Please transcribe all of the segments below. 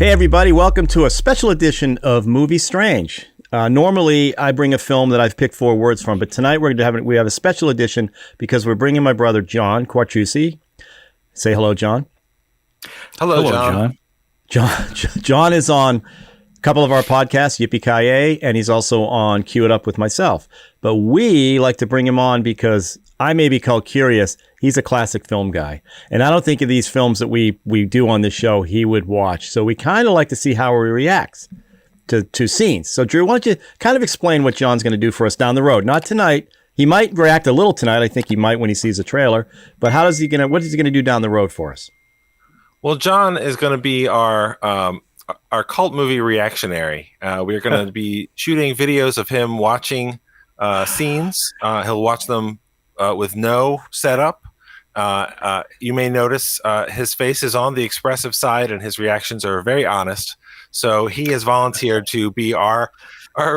Hey everybody, welcome to a special edition of MovieStrange. Normally I bring a film that I've picked 4 words from, but tonight we have a special edition because we're bringing my brother John Quartucci. Say hello, John. Hello, John. John is on a couple of our podcasts, Yippee-Ki-Yay, and he's also on Cue It Up with myself. But we like to bring him on because I may be called curious. He's a classic film guy. And I don't think of these films that we do on this show he would watch. So we kind of like to see how he reacts to scenes. So Drew, why don't you kind of explain what John's going to do for us down the road? Not tonight. He might react a little tonight. I think he might when he sees a trailer. But what is he going to do down the road for us? Well, John is going to be our cult movie reactionary. We're going to be shooting videos of him watching scenes. He'll watch them with no setup. You may notice his face is on the expressive side and his reactions are very honest. So he has volunteered to be our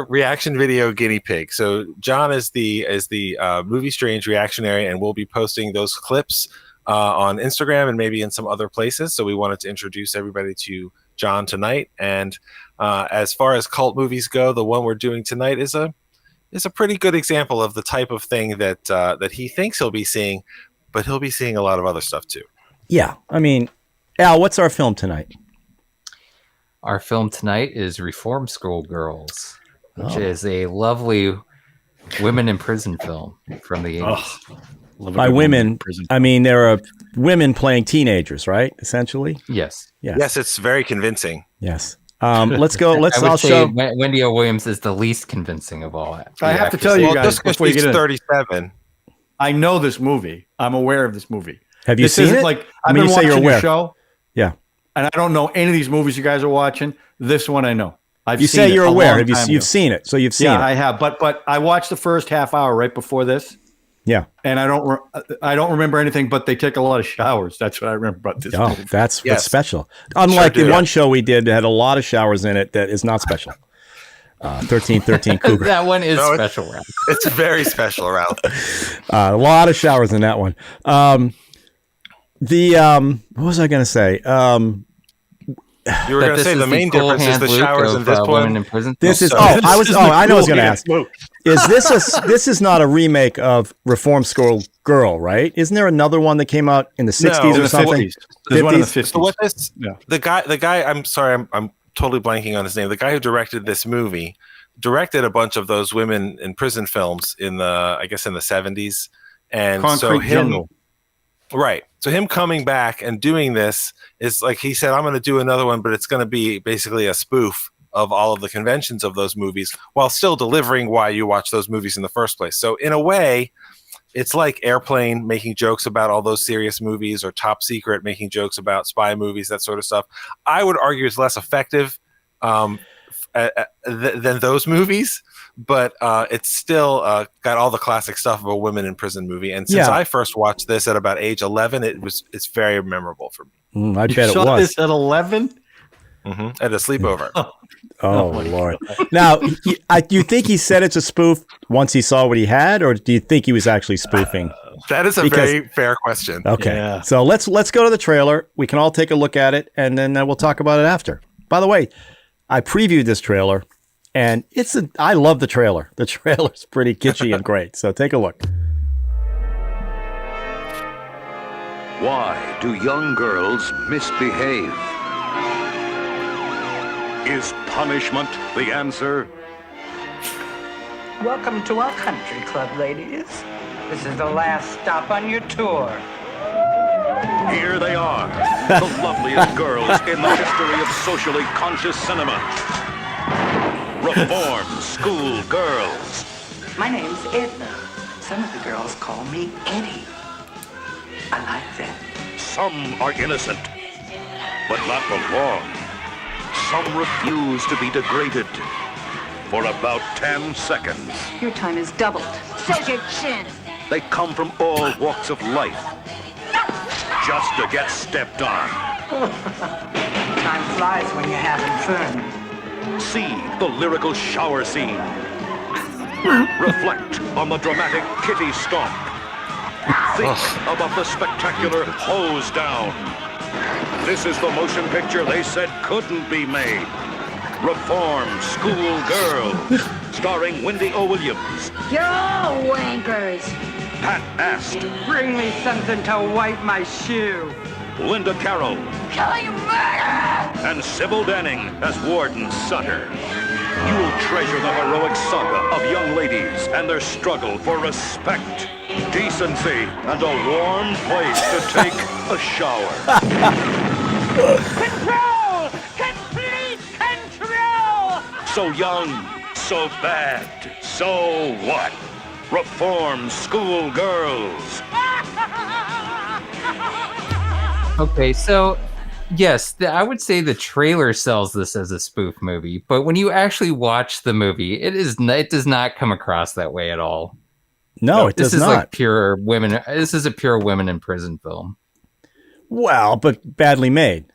reaction video guinea pig. So John is the MovieStrange reactionary, and we'll be posting those clips on Instagram and maybe in some other places. So we wanted to introduce everybody to John tonight. And as far as cult movies go, the one we're doing tonight is a pretty good example of the type of thing that he thinks he'll be seeing, but he'll be seeing a lot of other stuff too. Yeah. I mean, Al, what's our film tonight? Our film tonight is Reform School Girls, which is a lovely women in prison film from the 80s. By women, I mean there are women playing teenagers, right? Essentially. Yes. Yes, it's very convincing. Yes. Let's go. I'll say Wendy O. Williams is the least convincing of all. I have to tell you guys, before she's 37. I know this movie. I'm aware of this movie. Have you seen it? Like I've been watching your show. Yeah. And I don't know any of these movies you guys are watching. This one I know. You say you're aware. You've seen it, so you've seen it. Yeah, I have. But I watched the first half hour right before this. Yeah. And I don't remember anything, but they take a lot of showers. That's what I remember about this movie. That's what's special. Unlike the one show we did that had a lot of showers in it that is not special. 1313 Cougar. That one is special, Ralph. It's very special, Ralph. A lot of showers in that one. What was I going to say? You were going to say the main difference is the showers in this one. This is I know I was going to ask. This is not a remake of Reform School Girl, right? Isn't there another one that came out in the 60s or something? 50s. There's one in the 50s. So what the guy I'm sorry, I'm totally blanking on his name. The guy who directed this movie directed a bunch of those women in prison films in the 70s. And Concrete Jungle. Right. So him coming back and doing this is like he said, I'm going to do another one, but it's going to be basically a spoof of all of the conventions of those movies while still delivering why you watch those movies in the first place. So in a way, it's like Airplane making jokes about all those serious movies, or Top Secret making jokes about spy movies, that sort of stuff. I would argue it's less effective than those movies, but it's still got all the classic stuff of a women in prison movie. And since I first watched this at about age 11, it's very memorable for me. I bet it was. You saw this at 11? Mm-hmm. At a sleepover. Oh Lord! Now, do you think he said it's a spoof once he saw what he had, or do you think he was actually spoofing? That is a very fair question. Okay, so let's go to the trailer. We can all take a look at it, and then we'll talk about it after. By the way, I previewed this trailer, and I love the trailer. The trailer's pretty kitschy and great. So take a look. Why do young girls misbehave? Is punishment the answer? Welcome to our country club, ladies. This is the last stop on your tour. Here they are, the loveliest girls in the history of socially conscious cinema. Reform School Girls. My name's Edna. Some of the girls call me Eddie. I like that. Some are innocent, but not for long. Some refuse to be degraded for about 10 seconds. Your time is doubled. Says your chin. They come from all walks of life, just to get stepped on. Time flies when you're having fun. See the lyrical shower scene. Reflect on the dramatic kitty stomp. Think about the spectacular hose down. This is the motion picture they said couldn't be made. Reform School Girls, starring Wendy O. Williams, You're all wankers. Pat Ast, Bring me something to wipe my shoe. Linda Carroll, Killing murder! and Sybil Danning as Warden Sutter. You will treasure the heroic saga of young ladies and their struggle for respect, decency, and a warm place to take a shower. Control! Complete control! So young, so bad, so what? Reform School Girls. Okay, so yes, I would say the trailer sells this as a spoof movie, but when you actually watch the movie, it does not come across that way at all. No, it This does is not. like pure women. This is a pure women in prison film. Well, but badly made.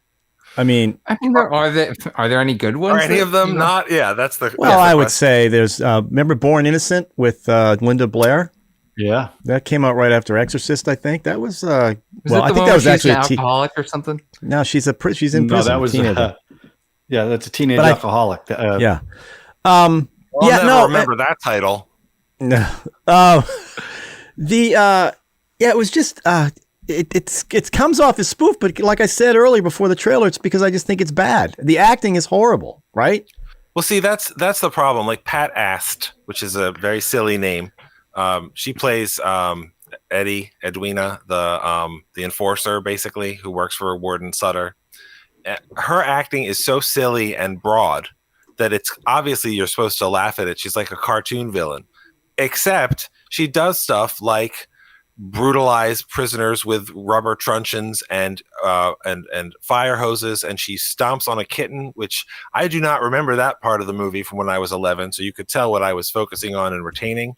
I mean, Are there any good ones? Are any that- of them not? Yeah, that's the. well, that's the I would question. say there's, remember Born Innocent with Linda Blair? Yeah. That came out right after Exorcist, I think. That was, Was well, it I the think one that was where she's actually an a alcoholic or something. no, she's in prison. No, that was teenager. yeah, that's a teenage But I- alcoholic. Yeah. I'll yeah, never no, remember that title. No. It was just it comes off as spoof, but like I said earlier before the trailer, it's because I just think it's bad. The acting is horrible, right? Well, see, that's the problem. Like Pat Ast, which is a very silly name. She plays Edwina, the enforcer, basically, who works for Warden Sutter. Her acting is so silly and broad that it's obviously you're supposed to laugh at it. She's like a cartoon villain, except she does stuff like brutalize prisoners with rubber truncheons and fire hoses, and she stomps on a kitten, which I do not remember that part of the movie from when I was 11. So you could tell what I was focusing on and retaining.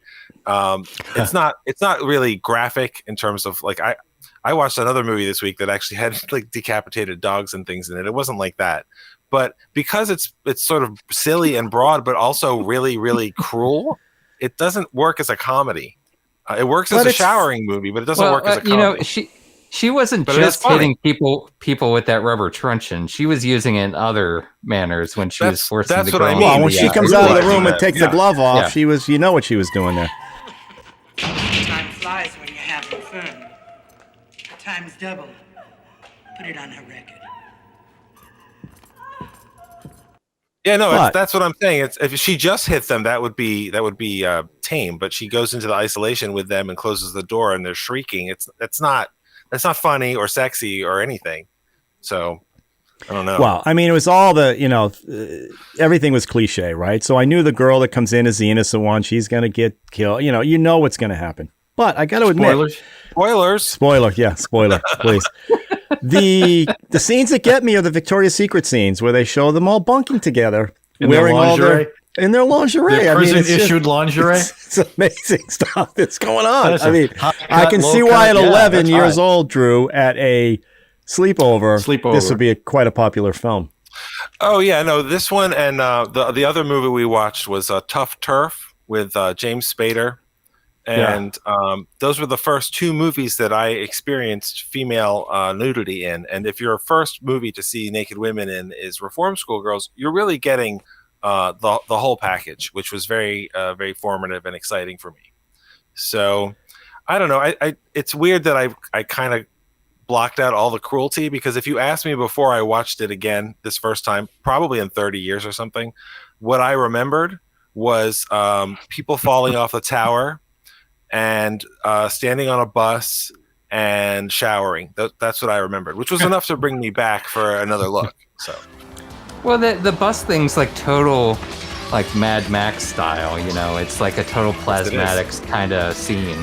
It's not really graphic in terms of like I watched another movie this week that actually had like decapitated dogs and things in it. It wasn't like that, but because it's sort of silly and broad, but also really, really cruel, it doesn't work as a comedy. It works as a showering movie, but it doesn't work as a comedy. You know, she wasn't But it is just funny. hitting people with that rubber truncheon. She was using it in other manners when she was forcing that's the what I girl. mean. Well, when Yeah, she comes out of the room and yeah. takes the glove off, Yeah. she was, what she was doing there. Time flies when you're having fun. Time's double. Put it on her record. Yeah, no, But- that's what I'm saying. It's if she just hit them, that would be tame. But she goes into the isolation with them and closes the door, and they're shrieking. That's not funny or sexy or anything. So I don't know. Well, I mean, it was all everything was cliche, right? So I knew the girl that comes in is the innocent one. She's going to get killed. You know what's going to happen. But I got to admit, Spoilers. spoiler, please. The scenes that get me are the Victoria's Secret scenes where they show them all bunking together, In their wearing all lingerie. in their lingerie. Their I mean, it's just- prison-issued lingerie. It's amazing stuff that's going on. That's I mean, high I cut, can low see why at cut. Yeah, 11 that's years high. old, Drew, at a sleepover, this would be quite a popular film. Oh yeah, no, this one and the other movie we watched was Tough Turf with James Spader, and those were the first two movies that I experienced female nudity in. And if your first movie to see naked women in is Reform School Girls, you're really getting the whole package, which was very very formative and exciting for me. So I don't know. I it's weird that I kind of blocked out all the cruelty, because if you asked me before I watched it again this first time, probably in 30 years or something, what I remembered was people falling off the tower and standing on a bus and showering. That's what I remembered, which was enough to bring me back for another look. So, Well, the bus thing's like total, like Mad Max style. It's like a total plasmatics kind of scene.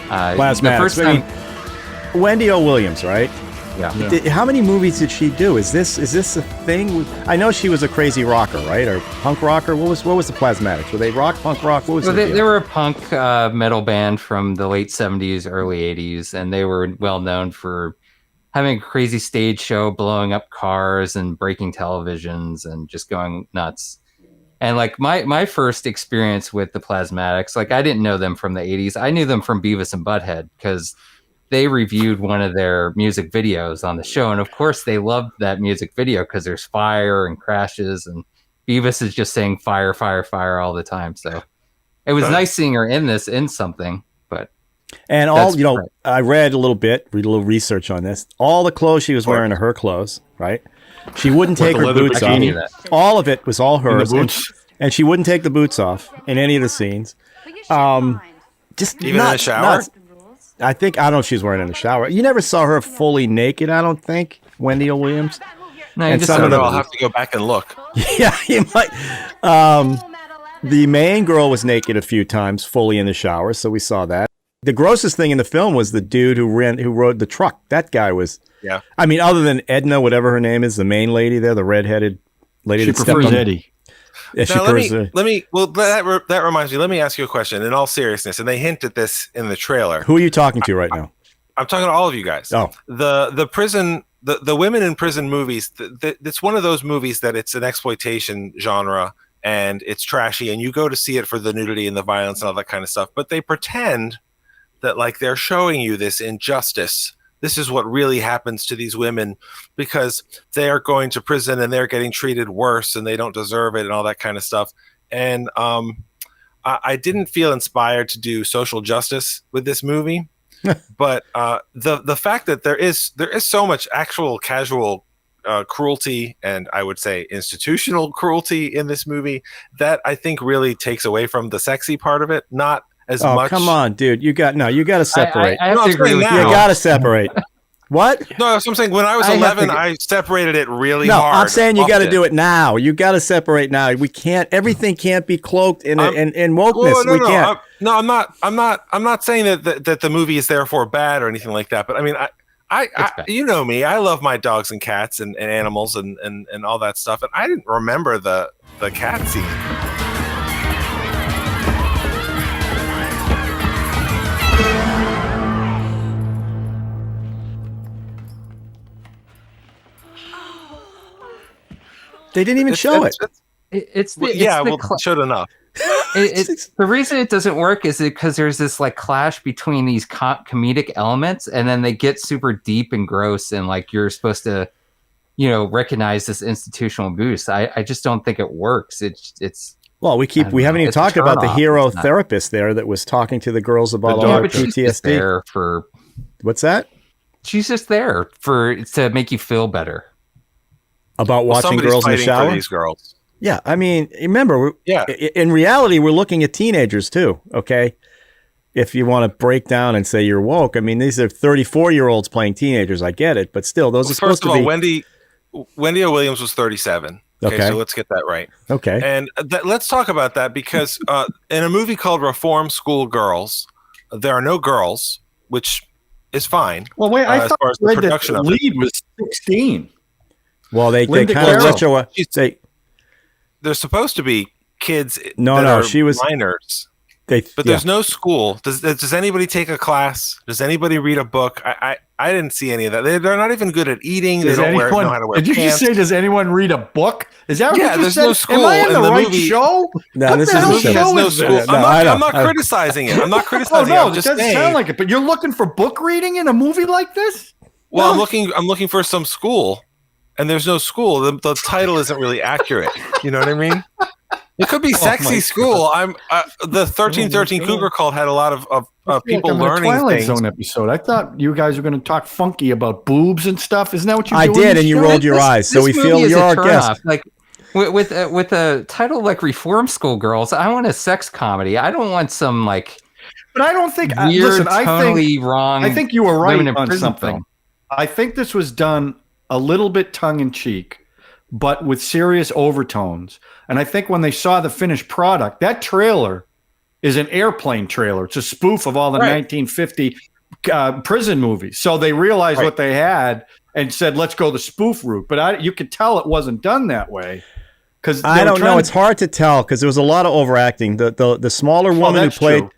Plasmatics. The first I mean, time, Wendy O. Williams, right? yeah. How many movies did she do? Is this a thing? I know she was a crazy rocker, right? Or punk rocker? What was the Plasmatics? Were they rock, punk rock? What was Well, the they deal? were a punk metal band from the late 70s, early 80s, and they were well known for having a crazy stage show, blowing up cars and breaking televisions and just going nuts. And like my first experience with the Plasmatics, like I didn't know them from the 80s. I knew them from Beavis and Butthead because they reviewed one of their music videos on the show, and of course they loved that music video because there's fire and crashes, and Beavis is just saying fire, fire, fire all the time. So it was nice seeing her in something. But I read a little research on this. All the clothes she was wearing are her clothes, right? She wouldn't take her boots off. All of it was all hers, and she wouldn't take the boots off in any of the scenes. Just even in the shower. I don't know if she's wearing it in the shower. You never saw her fully naked, I don't think, Wendy O. Williams. No, I'll have to go back and look. Yeah, you might. The main girl was naked a few times, fully in the shower, so we saw that. The grossest thing in the film was the dude who rode the truck. That guy was. Yeah. I mean, other than Edna, whatever her name is, the main lady there, the redheaded lady that prefers Eddie. Yeah, now, let me. Well, that reminds me. Let me ask you a question. In all seriousness, and they hint at this in the trailer. Who are you talking to right now? I'm talking to all of you guys. Oh, the prison, the women in prison movies. It's one of those movies that it's an exploitation genre and it's trashy, and you go to see it for the nudity and the violence and all that kind of stuff. But they pretend that like they're showing you this injustice. This is what really happens to these women because they are going to prison and they're getting treated worse and they don't deserve it and all that kind of stuff. And I didn't feel inspired to do social justice with this movie, but the fact that there is so much actual casual cruelty and I would say institutional cruelty in this movie that I think really takes away from the sexy part of it. Not as much. Come on, dude. You got to separate. I have to agree with you. You got to separate. What? No, that's what I'm saying. When I was 11, I separated it really hard. No, I'm saying you got to do it now. You got to separate now. We can't. Everything can't be cloaked in wokeness. We can't. I'm not saying that the movie is therefore bad or anything like that. But I mean, I you know me. I love my dogs and cats and animals and all that stuff. And I didn't remember the cat scene. They didn't even show it. Showed enough. The reason it doesn't work is because there's this like clash between these comedic elements, and then they get super deep and gross, and like you're supposed to, recognize this institutional abuse. I just don't think it works. Well, we haven't even talked about the hero therapist there that was talking to the girls about all their PTSD. What's that? She's just there to make you feel better. About watching girls in the shower? For these girls. Yeah, I mean, remember, in reality, we're looking at teenagers too, okay? If you want to break down and say you're woke, I mean, these are 34-year-olds playing teenagers. I get it, but still, those are supposed to be... First of all, Wendy O. Williams was 37. Okay, so let's get that right. Okay. And let's talk about that because in a movie called Reform School Girls, there are no girls, which is fine. Well, wait, I thought the lead was 16. Well, they kind of retro. They're supposed to be kids. She was minors. But there's no school. Does anybody take a class? Does anybody read a book? I didn't see any of that. They're not even good at eating. They don't know how to wear pants. Did you just say, does anyone read a book? Is that what you there's said? no school. Am I in the right movie? Show? No, this is the show. No school. I'm not criticizing it. I'm not criticizing it. It doesn't sound like it. But you're looking for book reading in a movie like this? Well, I'm looking for some school. And there's no school. The title isn't really accurate. You know what I mean? It could be sexy school. The 1313 Cougar Cult had a lot of people learning Twilight things. Zone episode. I thought you guys were going to talk funky about boobs and stuff. Isn't that what you're doing? I did, and you rolled your eyes. So we feel you're our guest. Like with a title like Reform School Girls, I want a sex comedy. I don't want some like. But I don't think. Weird, totally wrong. I think you were right on something. Film. I think this was done a little bit tongue-in-cheek, but with serious overtones. And I think when they saw the finished product, that trailer is an airplane trailer. It's a spoof of all the 1950 prison movies. So they realized what they had and said, let's go the spoof route. But you could tell it wasn't done that way. I don't know. It's hard to tell because there was a lot of overacting. The smaller woman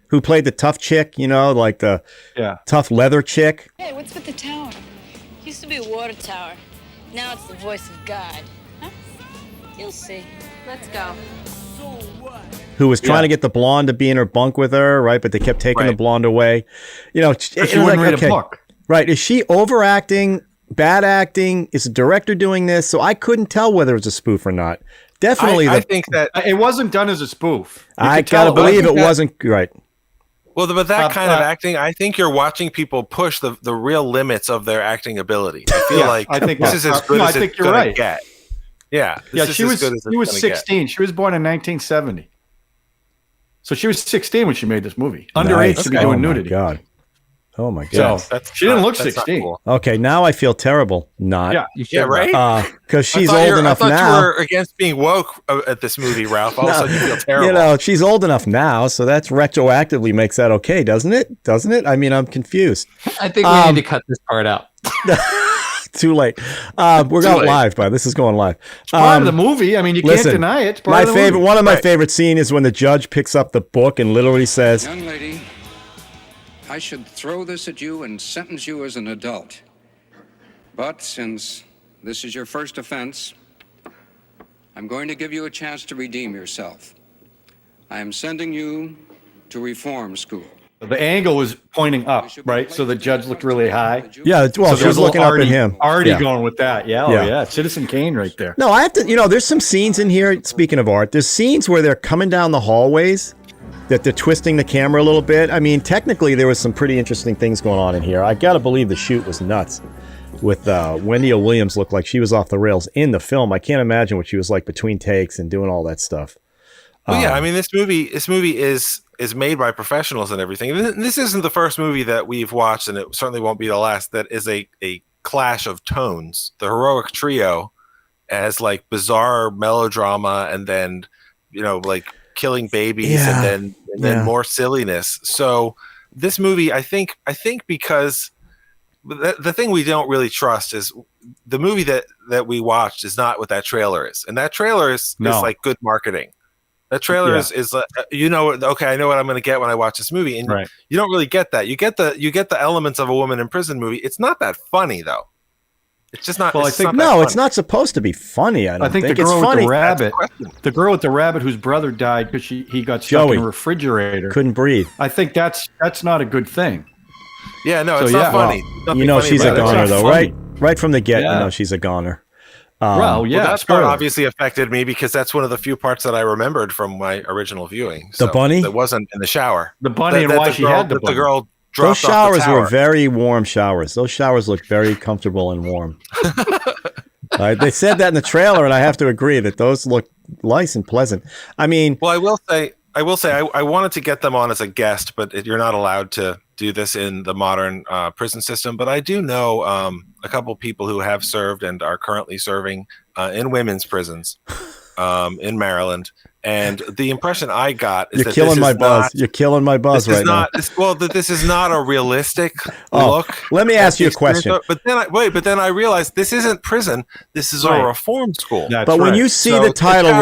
who played the tough chick, like the tough leather chick. Hey, what's with the tower? Used to be a water tower. Now it's the voice of God. Huh? You'll see. Let's go. Who was trying to get the blonde to be in her bunk with her, right? But they kept taking the blonde away. She wouldn't read a book. Right. Is she overacting, bad acting? Is the director doing this? So I couldn't tell whether it was a spoof or not. Definitely. I think that It wasn't done as a spoof. You I could tell gotta believe it that- wasn't right. Well, but that kind of acting, I think you're watching people push the real limits of their acting ability. I feel like I think this is as good as it's going to get. Yeah. Yeah, she was 16. She was born in 1970. So she was 16 when she made this movie. Underage to be doing nudity. Oh my god! So she didn't look 16. Cool. Okay, now I feel terrible. Not. Yeah, You should, Yeah, right? Because she's old enough I thought now. you were against being woke at this movie, Ralph. All of a sudden you feel terrible. You know, she's old enough now, so that's retroactively makes that okay, doesn't it? Doesn't it? I mean, I'm confused. I think we need to cut this part out. Too late. We're going live, but this is going live. part of the movie. I mean, you can't deny it. It's part of the movie. One of my favorite scene is when the judge picks up the book and literally says, Young lady, I should throw this at you and sentence you as an adult. But since this is your first offense, I'm going to give you a chance to redeem yourself. I am sending you to reform school. The angle was pointing up, right? So the judge looked really high. yeah, well, she was looking up at him. Artie Yeah. going with that. Yeah, Yeah. yeah. Citizen Kane right there. No, I have to, there's some scenes in here, speaking of art, there's scenes where they're coming down the hallways that they're twisting the camera a little bit. I mean, technically, there was some pretty interesting things going on in here. I got to believe the shoot was nuts. With Wendy O. Williams looked like she was off the rails in the film. I can't imagine what she was like between takes and doing all that stuff. Well, yeah, I mean, this movie is made by professionals and everything. This isn't the first movie that we've watched, and it certainly won't be the last, that is a clash of tones. The Heroic Trio as like bizarre melodrama, and then like killing babies, and then more silliness. So this movie, I think because the thing we don't really trust is the movie that we watched is not what that trailer is, and that trailer is like good marketing. That trailer is like, okay, I know what I'm going to get when I watch this movie, and you don't really get that. You get the elements of a woman in prison movie. It's not that funny though. It's just not. Well, it's I think not It's not supposed to be funny. I think the it's girl with funny. the girl with the rabbit whose brother died because he got stuck in a refrigerator, couldn't breathe. I think that's not a good thing. Yeah, no, it's not funny. She's a goner though, funny. right from the get. She's a goner. That part obviously affected me because that's one of the few parts that I remembered from my original viewing. The bunny? That wasn't in the shower. The bunny and why she had the bunny. The girl Those dropped off the showers tower. were very warm showers. Those showers looked very comfortable and warm. They said that in the trailer, and I have to agree that those look nice and pleasant. I mean, well, I will say, I wanted to get them on as a guest, but you're not allowed to do this in the modern prison system. But I do know a couple people who have served and are currently serving in women's prisons in Maryland. And the impression I got is you're killing my buzz. You're killing my buzz right now. This is not a realistic look. Let me ask you a question. But then I realized this isn't prison. This is a reform school. But when you see the title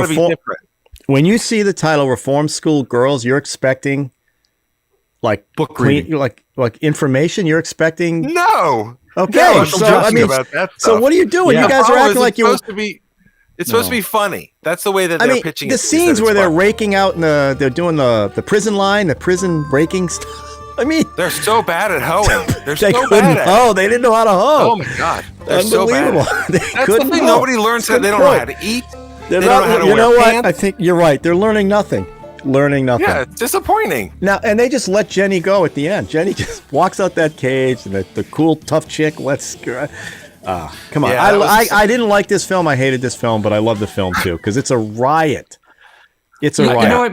when you see the title Reform School Girls, you're expecting like book reading, like information. You're expecting no. Okay, no, so I mean, so what are you doing? You guys are acting like you're supposed to be. It's supposed to be funny. That's the way that they're pitching it. The scenes where they're raking out they're doing the prison line, the prison raking stuff. I mean, they're so bad at hoeing. They're they so couldn't bad at hoe. They didn't know how to hoe. Oh my god, they're so bad. That's the thing. Nobody learns that. They don't know how to eat. They don't know how to wear pants. I think you're right. They're learning nothing. Yeah, it's disappointing. Now, and they just let Jenny go at the end. Jenny just walks out that cage, and the cool, tough chick come on. Yeah, I didn't like this film. I hated this film, but I love the film too because it's a riot. It's a riot. You know what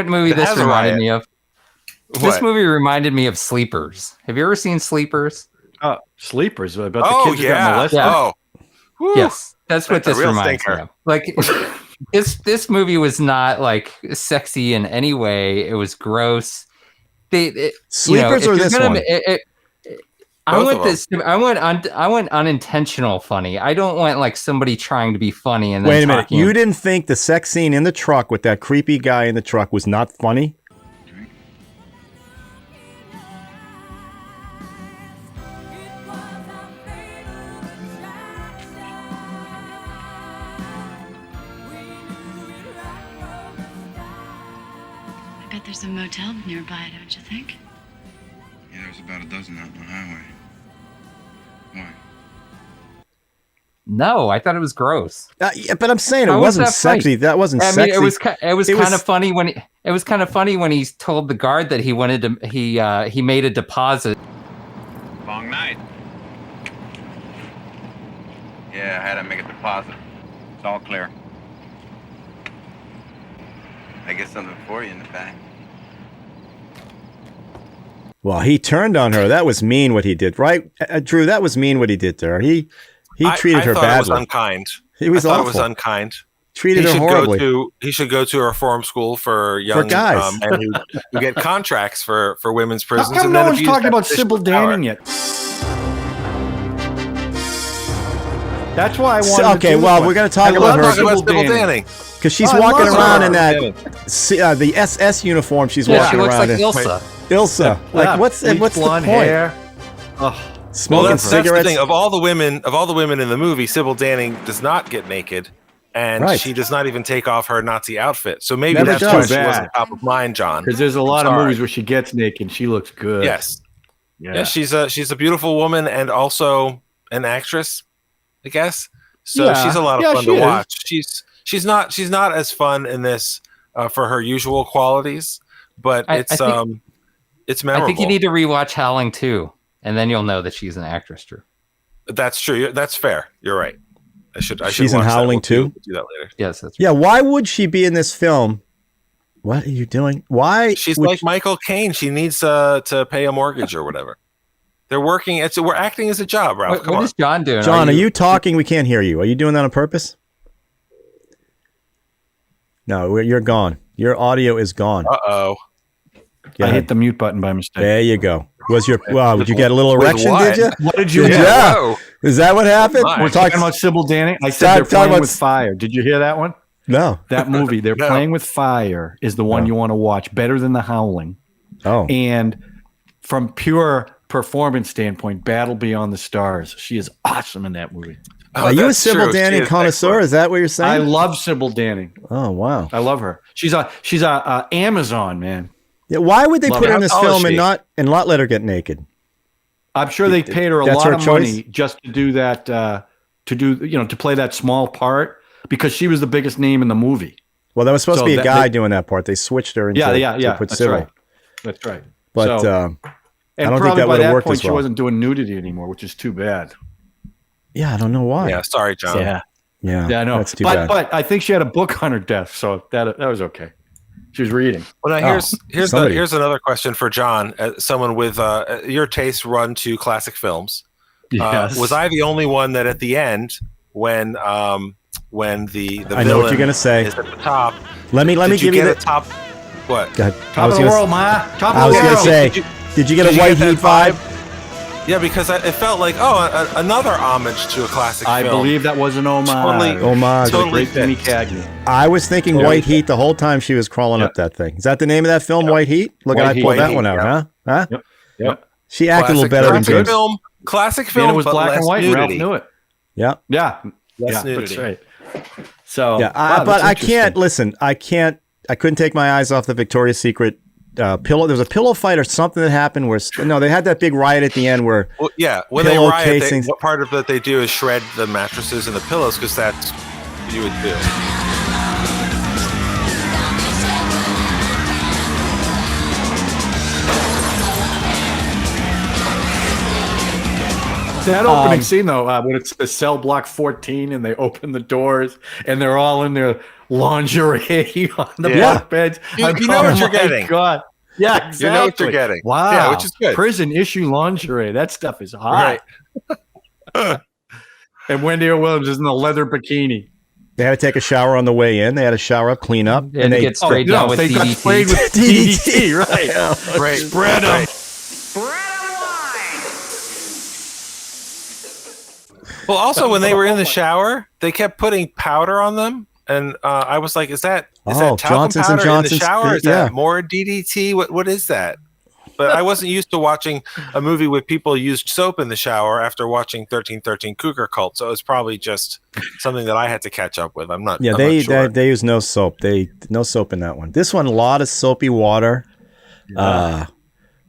movie this reminded me of? This movie reminded me of Sleepers. Have you ever seen Sleepers? Sleepers about the kids who got molested. Yeah. Oh, yes, that's what this reminds me of. Like this movie was not like sexy in any way. It was gross. Sleepers or this one? I want unintentional funny. I don't want like somebody trying to be funny and then wait a minute. You didn't think the sex scene in the truck with that creepy guy in the truck was not funny? I bet there's a motel nearby, don't you think? Yeah, there's about a dozen out on the highway. No, I thought it was gross. Yeah, but I'm saying How it was wasn't that funny? sexy. That wasn't I mean, sexy. it was kind of funny when he told the guard that he wanted to he made a deposit. Long night. Yeah, I had to make a deposit. It's all clear. I get something for you in the back. Well, he turned on her. That was mean what he did, right, Drew? That was mean what he did to her. He treated her badly. It was unkind. He was I thought awful. it was unkind. Treated her horribly. He should go to a reform school for young guys men who get contracts for women's prisons. How come and no then one's abuse talking that about position Sybil of power. Danning yet? That's why I wanted. Okay, well, we're going to talk about her Sybil Danning because she's walking around in that the SS uniform. She's walking she looks around like in. Ilsa. Ilsa, like what's the blonde point? hair. Smoking that's cigarettes. the thing. Of all the women in the movie, Sybil Danning does not get naked, and she does not even take off her Nazi outfit. So maybe Never that's does. why Too she bad. wasn't top of mind, John. Because there's a lot of movies where she gets naked. She looks good. Yes. Yeah, she's a beautiful woman and also an actress, I guess. So she's a lot of fun to watch. She's not as fun in this for her usual qualities, but it's memorable. I think you need to rewatch Howling 2, and then you'll know that she's an actress, Drew. That's true. That's fair. You're right. I should. She's in watch Howling that. We'll 2? do that later. Yes, that's right. Yeah, why would she be in this film? What are you doing? Why? She's like Michael Caine. She needs to pay a mortgage or whatever. They're working. We're acting as a job, Ralph. What is John doing? John, are you talking? We can't hear you. Are you doing that on purpose? No, you're gone. Your audio is gone. Uh-oh. I hit the mute button by mistake. There you go. Was your did you get a little erection? what? Did you? What did you? Yeah. Is that what happened? We're talking about Sybil Danning. I said they're playing with fire. Did you hear that one? No. That movie, They're Playing with Fire, is the one you want to watch. Better than The Howling. Oh. And from pure performance standpoint, Battle Beyond the Stars. She is awesome in that movie. Are you a Sybil Danning connoisseur? Is that what you're saying? I love Sybil Danning. Oh wow, I love her. She's a Amazon, man. Yeah, why would they put her in this How tall is film she? and not let her get naked? I'm sure they paid her a That's lot her of choice? money just to do that. To play that small part because she was the biggest name in the movie. Well, there was supposed So to be a that- guy they- doing that part. They switched her into to put That's Sybil. right. That's right. But So- I And don't think probably that by would have that worked point, as she well. wasn't doing nudity anymore, which is too bad. Yeah, I don't know why. Yeah, sorry, John. Yeah, I know. That's too but bad. but I think she had a book on her desk, so that was okay. She was reading. Well, now here's somebody. here's another question for John. Someone with your tastes run to classic films. Yes. Was I the only one that at the end, when the I know what you're villain gonna say. is at the top? Let me did give you get the a top. What? Go ahead. Top of the world, Ma. Top I of was the gonna world. say, did you get a white that heat vibe? Yeah, because it felt like another homage to a classic I film. believe that was an homage. Homage. Totally Great Jimmy fits. Cagney. I was thinking White Heat the whole time she was crawling up that thing. Is that the name of that film, White Heat? Look, White I Heat. pulled that White one Heat, out, huh? Huh? Yep. She acted a little Classic better than classic James. film. Classic film, And it was but black less and white. nudity. Ralph knew it. Yeah. Yeah. Less That's nudity. right. So, Yeah, wow, but that's I can't interesting. listen. I couldn't take my eyes off the Victoria's Secret pillow. There was a pillow fight or something that happened where they had that big riot at the end where Well, yeah, when they pillow riot, casings- what part of that they do is shred the mattresses and the pillows because that's what you would do. That opening scene, though, when it's the cell block 14 and they open the doors and they're all in their lingerie on the bunk beds. You know what you're getting. God. Yeah, exactly. You know what you're getting. Wow. Yeah, which is good. Prison issue lingerie. That stuff is hot. Right. And Wendy O. Williams is in a leather bikini. they had to take a shower on the way in. They had to shower up, clean up, And they get sprayed down with they got DDT. sprayed with DDT, right? Right. Spread them. Right. Well, also when they were in the shower, they kept putting powder on them, and I was like, "Is that talcum Johnson's and powder Johnson's, in the shower? Is yeah. that more DDT? What is that?" But I wasn't used to watching a movie with people used soap in the shower after watching 1313 Cougar Cult, so it's probably just something that I had to catch up with. I'm not. Yeah, I'm they not sure. use no soap. No soap in that one. This one, a lot of soapy water.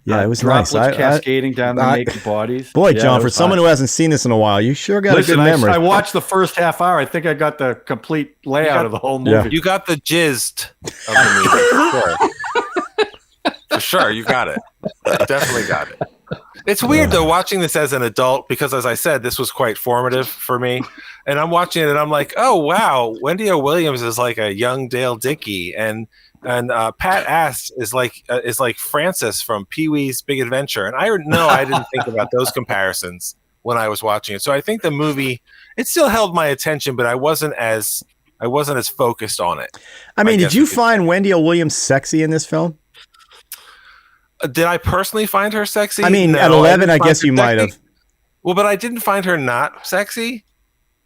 Yeah, it was nice. Droplets cascading down the naked bodies. Boy, Yeah, John, that for was someone hot. who hasn't seen this in a while, you sure got Listen, a good memory. I watched the first half hour. I think I got the complete layout of the whole movie. You got the gist of the movie. For sure, you got it. You definitely got it. It's weird though watching this as an adult because, as I said, this was quite formative for me. And I'm watching it and I'm like, oh wow, Wendy O. Williams is like a young Dale Dickey, and Pat Ass is like Francis from Pee-wee's Big Adventure. And I didn't think about those comparisons when I was watching it. So I think the movie, it still held my attention, but I wasn't as focused on it. I mean, did you find Wendy O. Williams sexy in this film? Did I personally find her sexy? I mean, No, at 11, I guess her you might sexy. have. Well, but I didn't find her not sexy.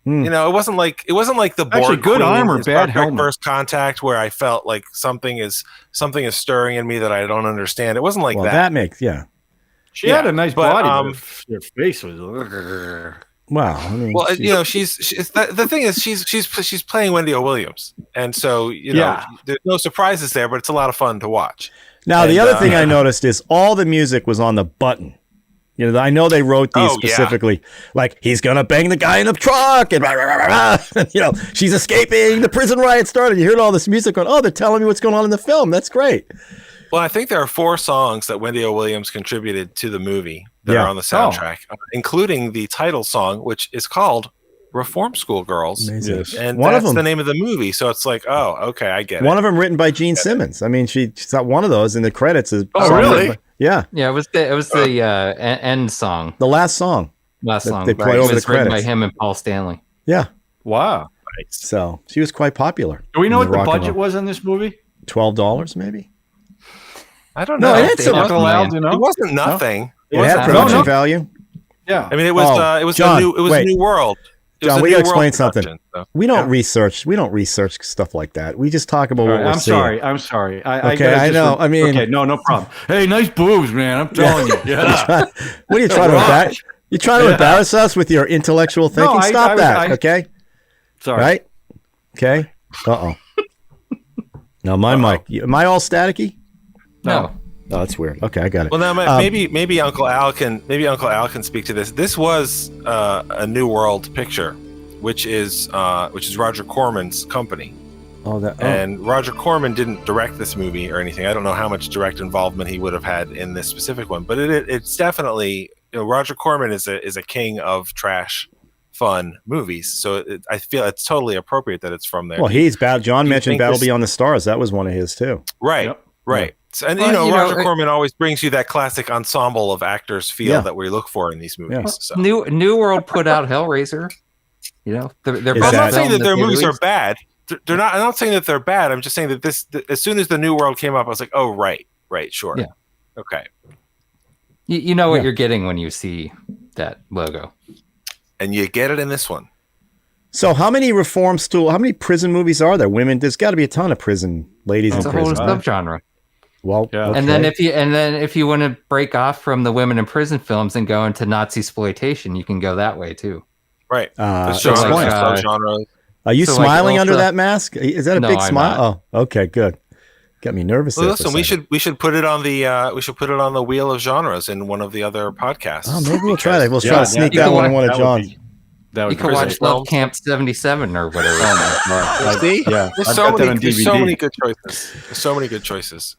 You know, it wasn't like the Actually, Borg good Queen armor, in bad Star Trek helmet. First Contact, where I felt like something is stirring in me that I don't understand. It wasn't like Well, that. that makes, yeah. She had a nice but, body, but her face was. Wow. I mean, Well, you know, she's the thing is she's playing Wendy O. Williams, and so there's no surprises there, but it's a lot of fun to watch. Now, the other thing I noticed is all the music was on the button. You know, I know they wrote these specifically, like he's gonna bang the guy in the truck, and you know, she's escaping. The prison riot started. You heard all this music going. Oh, they're telling me what's going on in the film. That's great. Well, I think there are 4 songs that Wendy O. Williams contributed to the movie that are on the soundtrack, including the title song, which is called Reform School Girls. Amazing. And One of that's them- the name of the movie. So it's like, oh, okay, I get it. One of them written by Gene Simmons. I mean, she's got one of those in the credits. Is Oh, really? Yeah. Yeah, it was the end song. The last song. Last that song. they play It over was the written credits. by him and Paul Stanley. Yeah. Wow. So she was quite popular. Do we know in what the rock and budget roll. was in this movie? $12, maybe. I don't No, know. it had some- Uncle Al, do you know? It wasn't nothing. It had production value. Yeah. I mean, it was John, a new world. It was John, a we New gotta World explain something. production, so. We don't research. We don't research stuff like that. We just talk about what we're seeing. I'm sorry. Okay, I know. I mean, okay, no problem. Hey, nice boobs, man. I'm telling you. Yeah. What are you trying to embarrass? You trying to embarrass us with your intellectual thinking? No, Stop that. Okay. Sorry. Right. Okay. Uh oh. No, my mic. Am I all staticky? No. Oh, that's weird. Okay, I got it. Well, now maybe Uncle Al can speak to this. This was a New World picture, which is Roger Corman's company. And Roger Corman didn't direct this movie or anything. I don't know how much direct involvement he would have had in this specific one, but it's definitely, you know, Roger Corman is a king of trash fun movies. So I feel it's totally appropriate that it's from there. Well, John mentioned think Battle this- Beyond the Stars. That was one of his too. Right. Yep. Right. So, and Well, Roger Corman always brings you that classic ensemble of actors feel that we look for in these movies. Yeah. So. New World put out Hellraiser. You know, they're Is I'm both not saying films that their they movies are released. bad. They're not. I'm not saying that they're bad. I'm just saying that as soon as the New World came up, I was like, oh, right, sure, Yeah. okay. You know what you're getting when you see that logo. And you get it in this one. So, how many how many prison movies are there? Women, there's got to be a ton of prison ladies It's in a whole prison. subgenre. Well, Yeah. okay. And then if you want to break off from the women in prison films and go into Nazi exploitation, you can go that way too. Right. The so genres, like, subgenres. Are you so like smiling under ultra- that mask? Is that a No, big I'm smile? Oh, okay, good. Got me nervous. Well, there for a listen, we second. should put it on the wheel of genres in one of the other podcasts. Oh, maybe we'll try that. We'll try Yeah, to sneak you that can one in watch- one of John's. That You would can be watch great. Love Camp 77 or whatever. See? Yeah, There's I've so got that many. on There's so DVD. many good choices. There's so many good choices.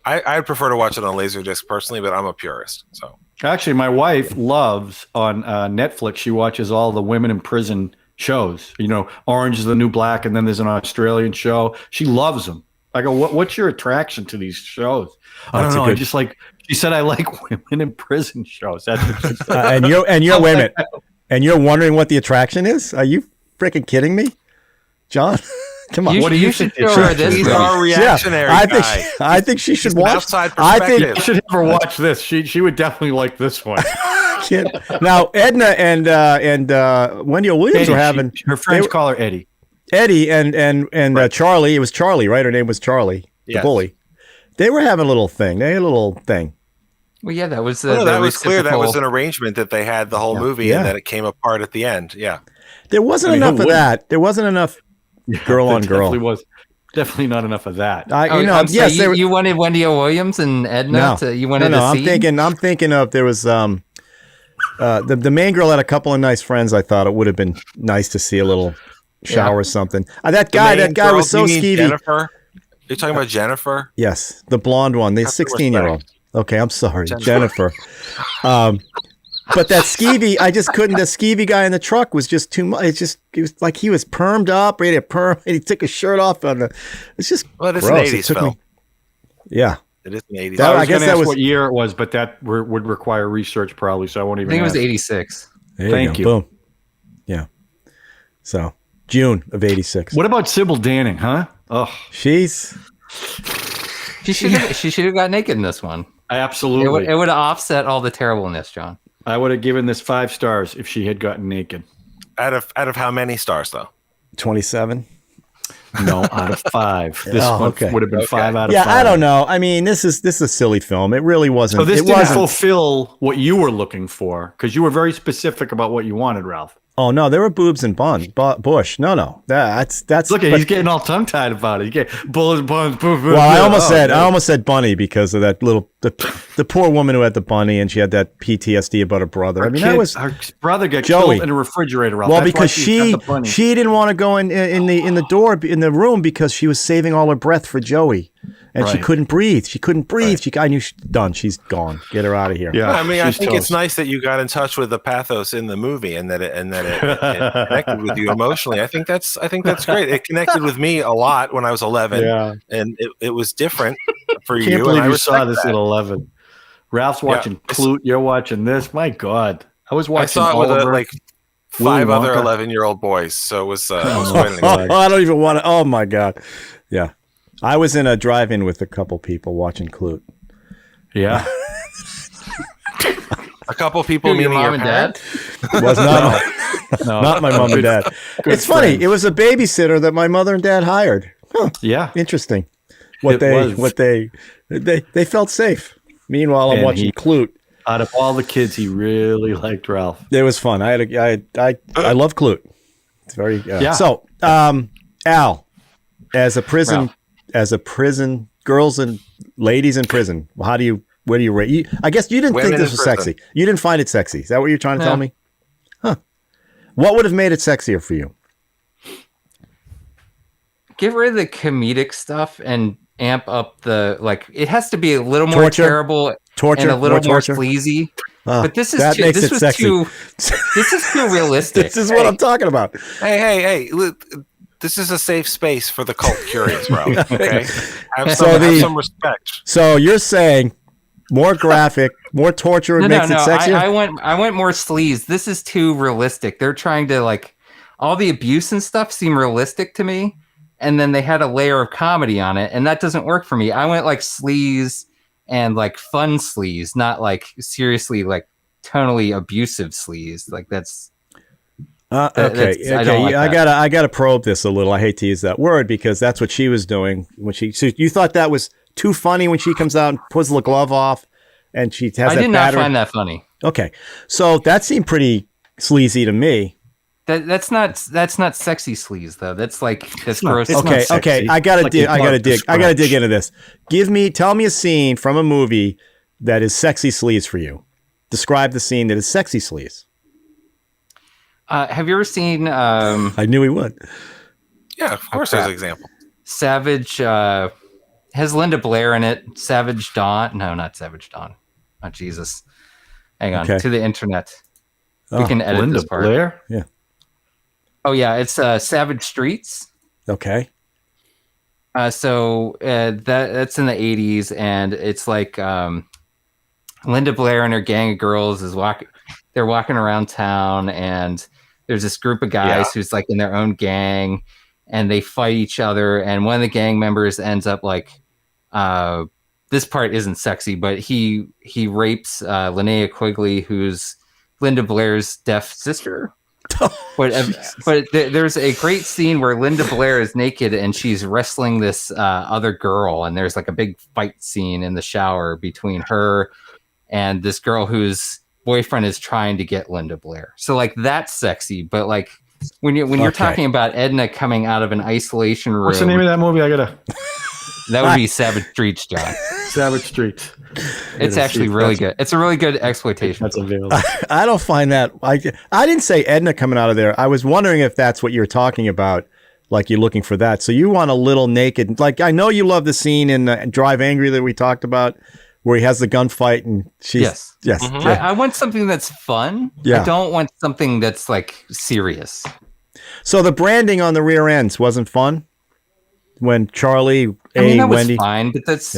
I'd prefer to watch it on Laserdisc personally, but I'm a purist. So Actually, my wife loves on Netflix. She watches all the women in prison shows. You know, Orange is the New Black, and then there's an Australian show. She loves them. I go, what's your attraction to these shows? I don't That's a know. good- I just like. She said I like women in prison shows. That's what she said. And you're wait a minute. And you're wondering what the attraction is? Are you freaking kidding me, John? Come on. You, What do you you should think? show her this he's movie. our reactionary I guy. think I think she should He's an watch. outside I perspective. think You should have her watch this. She would definitely like this one. now Edna and Wendy O. Williams were having her friends call her Eddie. Eddie and Charlie. It was Charlie, right? Her name was Charlie, the Yes. bully. They were having a little thing. They had a little thing. Well, yeah, that was the. No, the that was clear. That was reciprocal- an arrangement that they had the whole movie, Yeah. and that it came apart at the end. Yeah. There wasn't I mean, enough who of wouldn't? that. There wasn't enough girl There on girl. definitely was. Definitely not enough of that. Yes, you wanted Wendy O. Williams and Edna. You wanted no. to see? I'm thinking of there was the main girl had a couple of nice friends. I thought it would have been nice to see a little shower or something. That guy was so skeevy. Jennifer? Are you talking about Jennifer? Yes, the blonde one, the 16-year-old. Okay, I'm sorry, Jennifer. But that skeevy, I just couldn't. The skeevy guy in the truck was just too much. It was like he was permed up, ready to perm, and he took his shirt off. It's just it's gross. an 80s film. Yeah. It is an 80s. I guess that was what year it was, but that would require research probably, so I won't even. I think it was 86. Thank you. Boom. Yeah. So June of 86. What about Sybil Danning, huh? Oh, She should have got naked in this one. Absolutely. It would have offset all the terribleness, John. I would have given this 5 stars if she had gotten naked. Out of how many stars though? 27. No, out of 5. This one would have been 5 out of 5. Yeah, I don't know. I mean, this is a silly film. It really wasn't. So this didn't fulfill what you were looking for because you were very specific about what you wanted, Ralph. Oh no, there were boobs and bush. No, that's. Look, he's getting all tongue tied about it. You get bullets, buns, boof. Well, I almost said bunny because of that the poor woman who had the bunny and she had that PTSD about her brother. Her brother got Joey killed in a refrigerator. Ralph. Well, That's because she didn't want to go in the room because she was saving all her breath for Joey. And she couldn't breathe. Right. I knew she's done. She's gone. Get her out of here. Yeah, I mean, I think it's nice that you got in touch with the pathos in the movie and that it connected with you emotionally. I think that's great. It connected with me a lot when I was 11, and it was different for you. Can't believe you saw this that. at 11. Ralph's watching Clute. You're watching this. My God, I was watching. I saw it with like 5 other 11-year-old boys. So it was. I don't even want to. Oh my God. Yeah. I was in a drive-in with a couple people watching Clute. Yeah. A couple people, meaning your dad? Was not my mom and dad. It's funny. Friends. It was a babysitter that my mother and dad hired. Huh. Yeah. Interesting. They felt safe. Meanwhile, I'm watching Clute. Out of all the kids, he really liked Ralph. It was fun. I love Clute. It's very So, Al, as a prison girls and ladies in prison, where do you rate? I guess you didn't think this was sexy. You didn't find it sexy. Is that what you're trying to tell me? Huh. What would have made it sexier for you? Get rid of the comedic stuff and amp up it has to be a little more terrible and a little more sleazy. But this is too realistic. This is what I'm talking about. Hey. This is a safe space for the cult curious, bro. Okay, have some respect. So you're saying more graphic, more torture makes it sexier? I went more sleaze. This is too realistic. They're trying to all the abuse and stuff seem realistic to me, and then they had a layer of comedy on it, and that doesn't work for me. I went sleaze and fun sleaze, not seriously tonally abusive sleaze. That's. Okay. I gotta probe this a little. I hate to use that word because that's what she was doing when she. So you thought that was too funny when she comes out and pulls the glove off, and she has. I did not find that funny. Okay, so that seemed pretty sleazy to me. That's not sexy sleaze though. That's gross. Okay. I gotta dig into this. Tell me a scene from a movie that is sexy sleaze for you. Describe the scene that is sexy sleaze. Have you ever seen? I knew he would. Yeah, of course. There's an example. Savage has Linda Blair in it. Savage Dawn. No, not Savage Dawn. Oh Jesus! Hang on. To the internet. We can edit Linda this part. Blair? Yeah. Oh yeah, it's Savage Streets. Okay. So that's in the 80s, and it's Linda Blair and her gang of girls they're walking around town, and there's this group of guys who's in their own gang, and they fight each other, and one of the gang members ends up this part isn't sexy, but he rapes Linnea Quigley, who's Linda Blair's deaf sister. But there's a great scene where Linda Blair is naked and she's wrestling this other girl, and there's a big fight scene in the shower between her and this girl whose boyfriend is trying to get Linda Blair. So that's sexy, but when you're Okay. talking about Edna coming out of an isolation room, What's the name of that movie? I gotta that would be Savage Streets, John. Savage Streets. It's actually really good. It's a really good exploitation. That's available. I don't find that. I didn't say Edna coming out of there. I was wondering if that's what you're talking about. Like you're looking for that. So you want a little naked. Like I know you love the scene in Drive Angry that we talked about, where he has the gunfight and she's yes. Mm-hmm. I want something that's fun. Yeah. I don't want something that's like serious. So the branding on the rear ends wasn't fun. When Charlie, that Wendy, was fine, but that's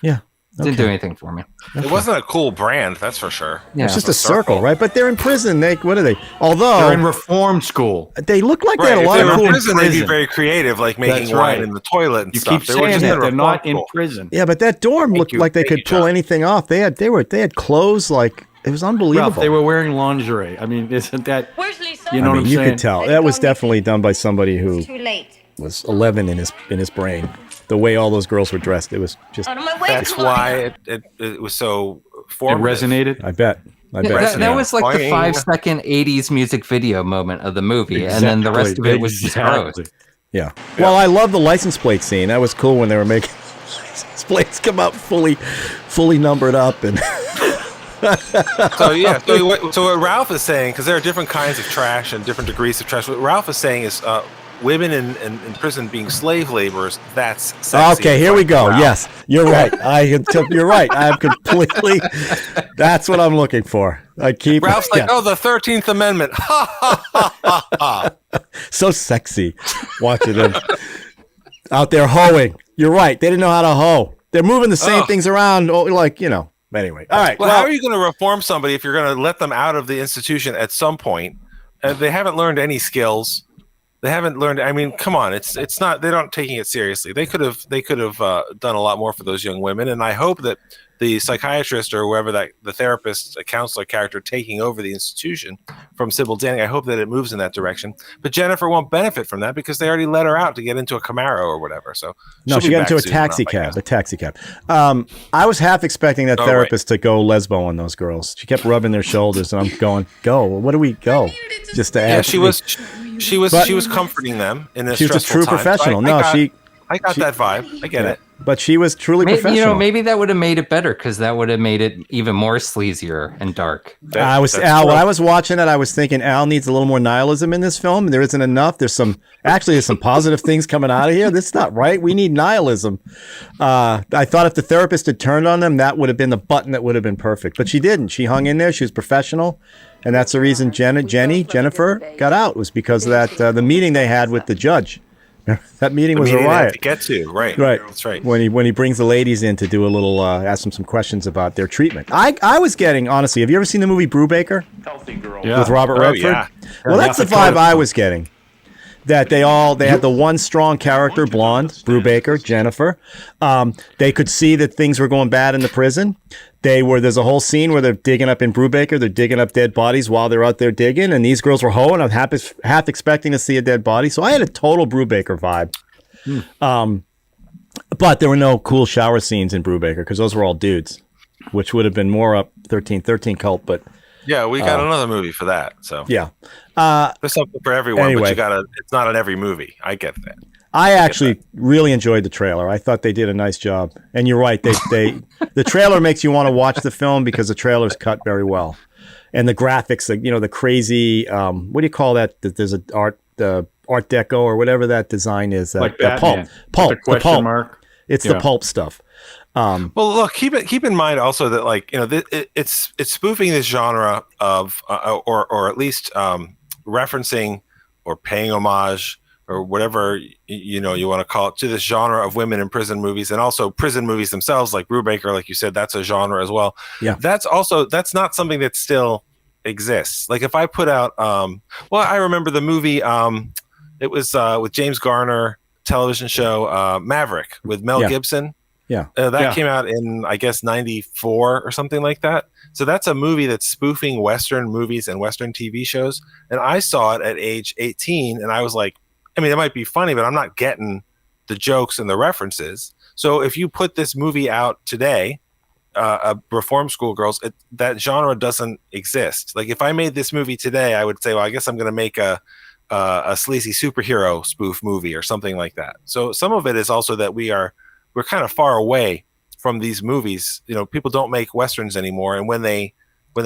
yeah. Didn't do anything for me. It wasn't a cool brand, that's for sure. Yeah. It's just a circle, right? But they're in prison. What are they? Although They're in reform school. they look like they Right, had a if lot they of were cool. in prison, they'd be very creative, like making That's wine right. in the toilet and You stuff. keep They were saying just that in they're not reform in school. prison. Yeah, but that dorm looked you. like they Thank could you, pull John. anything off. They had clothes like it was unbelievable. Ralph, they were wearing lingerie. I mean, isn't that? Where's Lisa? You know what I'm you saying? could tell that was definitely done by somebody who Too late. was 11 in his brain. The way all those girls were dressed, it was just. Out of my way. That's why it was so It formative. resonated. I bet. That was like the Boing. 5-second 80s music video moment of the movie, and then the rest of it was just gross. Yeah. Well, I love the license plate scene. That was cool when they were making license plates come out fully numbered up and. So yeah, so what Ralph is saying, because there are different kinds of trash and different degrees of trash. What Ralph is saying is women in prison being slave laborers. That's sexy. Okay, here we go. Ralph. Yes, you're right. You're right. I'm completely. That's what I'm looking for. I keep. Ralph's like, oh, the 13th Amendment. Ha ha ha ha ha. So sexy, watching them out there hoeing. You're right. They didn't know how to hoe. They're moving the same things around, like Anyway, all right. Well, how are you going to reform somebody if you're going to let them out of the institution at some point? They haven't learned any skills. They haven't learned. I mean, come on. It's not. They're not taking it seriously. They could have done a lot more for those young women. And I hope that the psychiatrist or whoever the therapist, a counselor character taking over the institution from Sybil Danning, I hope that it moves in that direction. But Jennifer won't benefit from that because they already let her out to get into a Camaro or whatever. So no, she got into a taxi cab. I was half expecting that therapist to go lesbo on those girls. She kept rubbing their shoulders, and I'm going, "Go! What do we go?" Just to add. Yeah, she was comforting them in this. She was a true professional. I got that vibe. I get it. But she was truly professional. Maybe that would have made it better because that would have made it even more sleazier and dark. When I was watching it, I was thinking Al needs a little more nihilism in this film. There isn't enough. There's some positive things coming out of here. That's not right. We need nihilism. I thought if the therapist had turned on them, that would have been the button that would have been perfect. But she didn't. She hung in there. She was professional. And that's the reason Jennifer got out, was because of that the meeting they had with the judge. That meeting was a riot. To get to right. That's right. When he brings the ladies in to do a little ask them some questions about their treatment. I was getting, honestly, have you ever seen the movie Brubaker? Healthy girl. With Robert Redford? Yeah. Well, that's the vibe I was getting. That they had the one strong character, blonde, Brubaker, Jennifer. They could see that things were going bad in the prison. There's a whole scene where they're digging up in Brubaker. They're digging up dead bodies while they're out there digging, and these girls were hoeing. I'm half expecting to see a dead body, so I had a total Brubaker vibe. But there were no cool shower scenes in Brubaker because those were all dudes, which would have been more up 1313 cult. But yeah, we got another movie for that. So yeah, there's something for everyone. Anyway. But it's not on every movie. I get that. I actually really enjoyed the trailer. I thought they did a nice job. And you're right. The trailer makes you want to watch the film because the trailer's cut very well. And the graphics, the crazy, what do you call that? There's an art deco or whatever that design is. Like the pulp. The question mark. It's the pulp stuff. Well, look, keep in mind also that it's spoofing this genre of or at least referencing or paying homage or whatever you want to call it to this genre of women in prison movies, and also prison movies themselves, like Brubaker, like you said, that's a genre as well. Yeah, that's not something that still exists. Like if I put out, I remember the movie. It was with James Garner television show Maverick with Mel Gibson. Yeah, that came out in I guess '94 or something like that. So that's a movie that's spoofing Western movies and Western TV shows. And I saw it at age 18, and I was like, I mean, it might be funny, but I'm not getting the jokes and the references. So if you put this movie out today, reform school girls, that genre doesn't exist. Like if I made this movie today, I would say, well, I guess I'm going to make a sleazy superhero spoof movie or something like that. So some of it is also that we're kind of far away from these movies. You know, people don't make Westerns anymore. And when they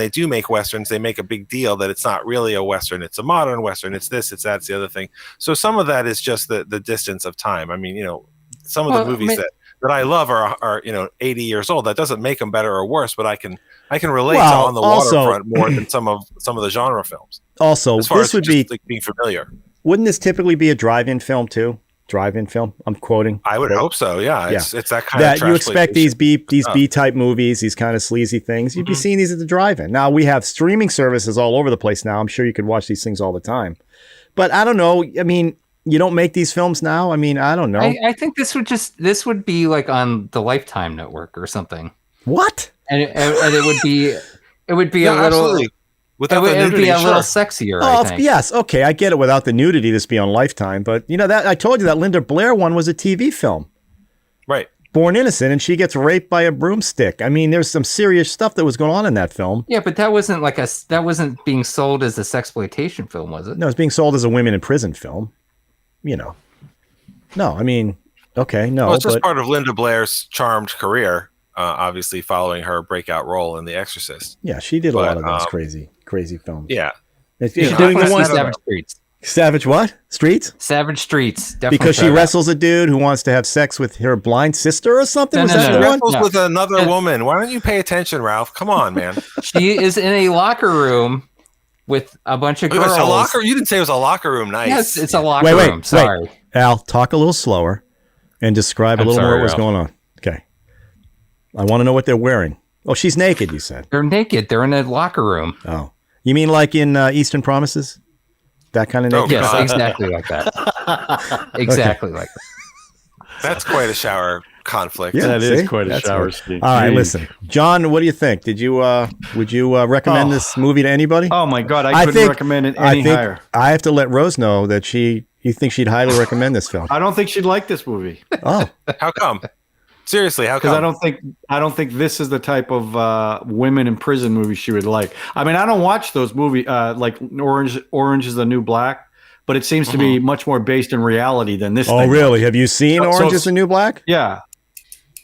do make Westerns, they make a big deal that it's not really a Western. It's a modern Western. It's this, it's that, it's the other thing. So some of that is just the distance of time. I mean, you know, some of the movies that I love are 80 years old. That doesn't make them better or worse, but I can relate to On the Waterfront more than some of the genre films. Also, as far this as would just, be like, being familiar. Wouldn't this typically be a drive-in film too? Drive-in film. I'm quoting. I would hope so. Yeah, it's that kind that of you expect these B type movies, these kind of sleazy things. You'd be seeing these at the drive-in. Now we have streaming services all over the place now. I'm sure you could watch these things all the time. But I don't know. I mean, you don't make these films now. I mean, I don't know. I think this would be like on the Lifetime network or something. What? And it would be a little. Absolutely. Without the it would nudity, be a little sure. sexier. Oh, I think. yes. Okay, I get it. Without the nudity, this be on Lifetime. But you know that I told you that Linda Blair one was a TV film. Right. Born Innocent, and she gets raped by a broomstick. I mean, there's some serious stuff that was going on in that film. Yeah, but that wasn't being sold as a sexploitation film, was it? No, it's being sold as a women in prison film. You know. No, I mean, okay, no. Well, it's just part of Linda Blair's charmed career, obviously following her breakout role in The Exorcist. Yeah, she did a lot of those crazy films. Yeah. She's doing the one Savage Streets. Savage what? Streets? Savage Streets. Definitely because she wrestles a dude who wants to have sex with her blind sister or something? Was that the one? Wrestles with another woman. Why don't you pay attention, Ralph? Come on, man. She is in a locker room with a bunch of girls. It's a locker. You didn't say it was a locker room. Nice. Yes, it's a locker room. Sorry. Wait. Al, talk a little slower and describe a little more what's going on. Okay. I want to know what they're wearing. Oh, she's naked, you said. They're naked. They're in a locker room. Oh. You mean like in Eastern Promises? That kind of naked? Yes, exactly like that. Exactly like that. That's quite a shower conflict. Yeah, that is quite a shower scene. All right, listen. John, what do you think? Would you recommend this movie to anybody? Oh my God, I couldn't recommend it any higher. I have to let Rose know that you think she'd highly recommend this film. I don't think she'd like this movie. Oh. How come? Seriously, how come? Because I don't think this is the type of women in prison movie she would like. I mean, I don't watch those movies like Orange is the New Black, but it seems to be much more based in reality than this. Oh, really? Have you seen Orange is the New Black? Yeah.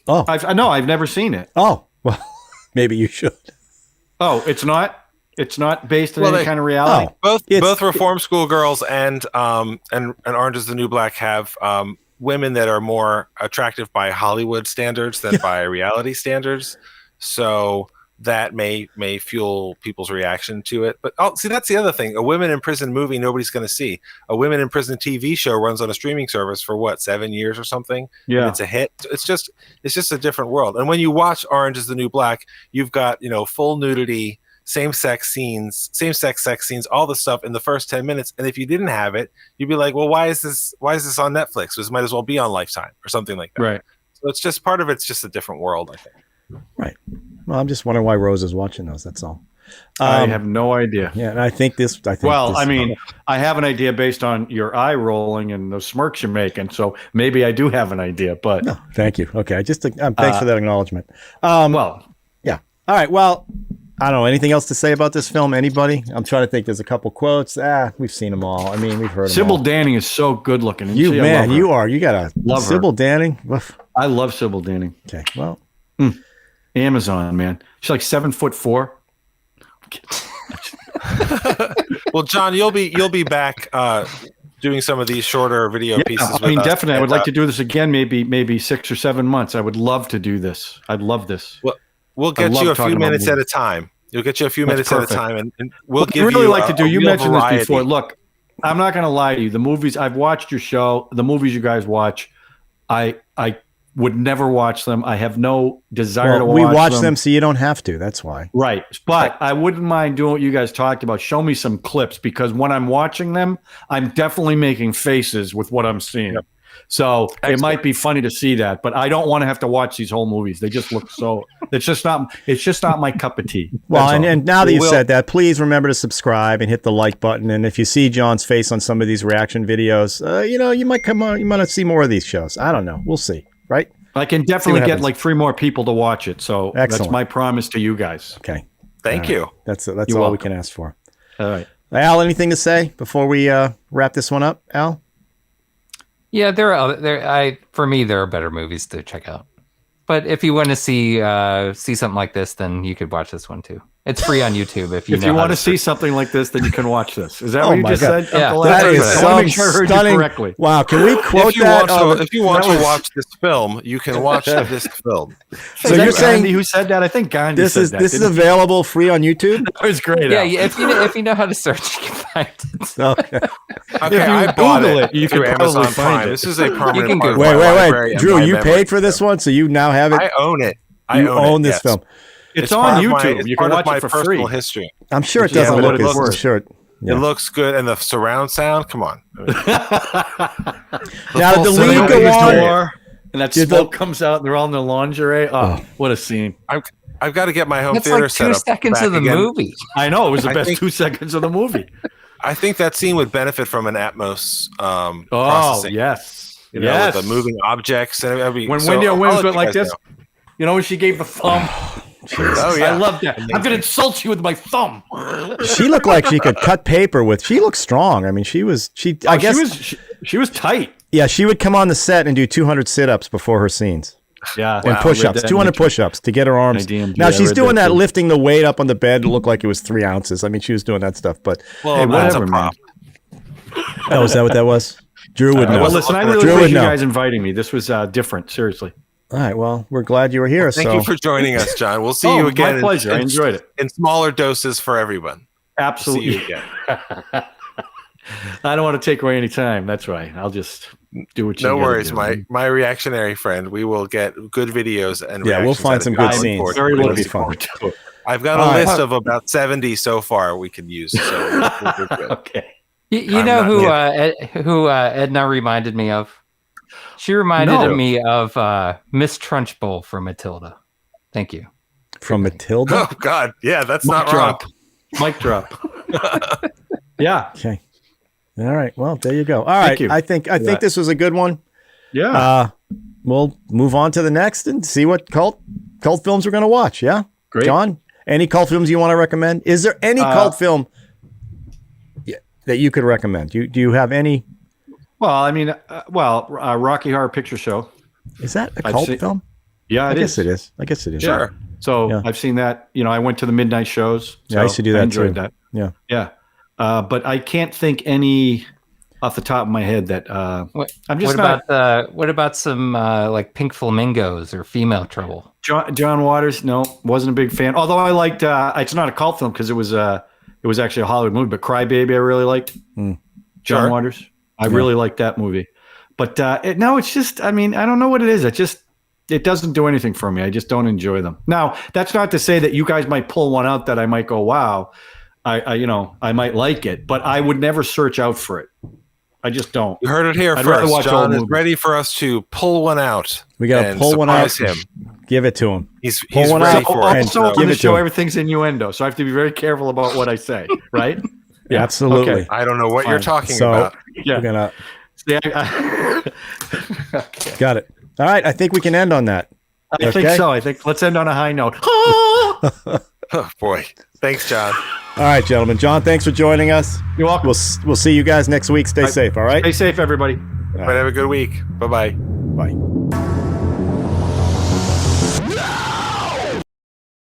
Oh, I've never seen it. Oh, well, maybe you should. Oh, it's not based on any kind of reality. Both Reform School Girls and Orange is the New Black have women that are more attractive by Hollywood standards than by reality standards. So that may fuel people's reaction to it. But see, that's the other thing. A women in prison movie nobody's going to see. A women in prison TV show runs on a streaming service for what, 7 years or something? Yeah, and it's a hit. It's just a different world. And when you watch Orange is the New Black, you've got full nudity, same-sex sex scenes, all the stuff in the first 10 minutes. And if you didn't have it, you'd be like, well, why is this on Netflix? This might as well be on Lifetime or something like that. Right. So it's just part of it's just a different world, I think. Right. Well, I'm just wondering why Rose is watching those. That's all. I have no idea. Yeah, and I think I have an idea based on your eye rolling and the smirks you're making. So maybe I do have an idea. But no, thank you. Okay, thanks for that acknowledgement. Yeah. All right. Well, I don't know. Anything else to say about this film? Anybody? I'm trying to think. There's a couple quotes. We've seen them all. I mean, we've heard them Sybil all. Danning is so good looking. You got a love Sybil Danning. Oof. I love Sybil Danning. Okay. Well, Amazon, man. She's like 7'4". Well, John, you'll be back doing some of these shorter video pieces. I mean, definitely. I would like to do this again. Maybe 6 or 7 months. I would love to do this. I'd love this. Well, we'll get you a few minutes at a time. You'll get you a few minutes at a time, and we'll give you. What I really like to do. You mentioned variety. this before. Look, I'm not going to lie to you. The movies I've watched your show, the movies you guys watch, I would never watch them. I have no desire to watch them. We watch them so you don't have to. That's why. Right. But I wouldn't mind doing what you guys talked about. Show me some clips, because when I'm watching them, I'm definitely making faces with what I'm seeing. Yep. So it might be funny to see that, but I don't want to have to watch these whole movies. They just look so. It's just not my cup of tea. Well, and now that you've said that, please remember to subscribe and hit the like button. And if you see John's face on some of these reaction videos, you might come on. You might see more of these shows. I don't know. We'll see. Right? I can definitely get like 3 more people to watch it. So Excellent. that's my promise to you guys. Okay. Thank you. That's all welcome. we can ask for. All right. Al, anything to say before we wrap this one up, Al? Yeah, for me, there are better movies to check out. But if you want to see something like this, then you could watch this one too. It's free on YouTube if you want to see something like this, then you can watch this. Is that what you my just God. said? Yeah. Uncle That Larry? is I want to make sure I heard stunning. you correctly. Wow, can we quote that? If you want to watch this film, you can watch this film. So Is that you're saying Gandhi who said that? I think Gandhi this said is that. this is didn't he? available free on YouTube? That was great. Yeah, Al. if you know how to search, you can find it. Okay. Okay, you I bought Google it. you through can probably Amazon find Prime. it. This is a permanent can part of Google my Wait. library and Drew, my you memory. paid for this one, so you now have it. I own it. You own this yes. film. It's part on of my- YouTube. it's You can part of watch my it for free. personal history. I'm sure it Yeah, doesn't but look it as looks- sure. Yeah. It looks good, and the surround sound. Come on. Now full the cinema lead go on. door, and that Did smoke comes out, and they're all in their lingerie. Oh, what a scene! I've got to get my home That's theater like set 2 up seconds back of the again. movie. I know it was the I best think- 2 seconds of the movie. I think that scene would benefit from an Atmos Oh processing. yes, You know, yes. with the moving objects and everything. When So Wendy I'll Williams let went you like guys this, know. you know when she gave the thumb. Oh yeah, I love that. I'm gonna insult you with my thumb. She looked like she could cut paper with. She looked strong. I mean, I guess she was tight. yeah, she would come on the set and do 200 sit-ups before her scenes Yeah, and push-ups, 200 push-ups to get her arms. DMG, Now I she's read doing that that, too. lifting the weight up on the bed. It looked like it was 3 ounces. I mean, she was doing that stuff. But well, Hey, that's whatever, a prop. oh, is that what that was? Drew would know. Well, listen, I really Drew would appreciate you know. guys inviting me. This was different. Seriously. All right. Well, we're glad you were here. Thank so you for joining us, John. We'll see Oh, you again. my pleasure. I enjoyed it. In smaller doses for everyone. Absolutely. See you again. I don't want to take away any time. That's right. I'll just do what you. No gotta worries, do. my reactionary friend. We will get good videos and Yeah, we'll reactions find out of some it. good I look scenes. forward to Very it. It'll looking be fun. forward to it. I've got All a right. list of about 70 so far we can use. So we'll do good. Okay. You I'm know not who Edna reminded me of? She reminded me of Miss Trunchbull from Matilda. Thank you. from Matilda. Oh God, yeah, that's Mic not drop. wrong. Mic drop. Yeah. Okay. All right. Well, there you go. All right. you. I think this was a good one. Yeah. We'll move on to the next and see what cult films we're going to watch. Yeah. Great. John, any cult films you want to recommend? Is there any cult film that you could recommend? Do you have any? Well, I mean, Rocky Horror Picture Show. Is that a I've cult seen- film? Yeah, I it guess is. it is. I guess it is. Sure. So Yeah. I've seen that. You know, I went to the midnight shows. Yeah, I used to do that I enjoyed too. that. Yeah. Yeah. But I can't think any off the top of my head that I'm just What about some like Pink Flamingos or Female Trouble? John Waters. No, wasn't a big fan. Although I liked. It's not a cult film because it was actually a Hollywood movie. But Crybaby, I really liked. John Sure. Waters. I really liked that movie. But it's just. I mean, I don't know what it is. It doesn't do anything for me. I just don't enjoy them. Now, that's not to say that you guys might pull one out that I might go, wow, I might like it, but I would never search out for it. I just don't. You heard it here I'd rather first. watch John old is movies. ready for us to pull one out. We got to and pull one out. surprise him. Give it to him. He's Pull one ready out. for And it. Also, So- on give the it to show, him. everything's innuendo, so I have to be very careful about what I say, right? Yeah, absolutely. Okay. I don't know what you're talking So about. Yeah. we're gonna See, got it. All right. I think we can end on that. I think Okay. so. I think let's end on a high note. Oh boy. Thanks, John. All right, gentlemen. John, thanks for joining us. You're welcome. We'll see you guys next week. Stay safe. All right. Stay safe, everybody. But have a good week. Bye-bye. Bye.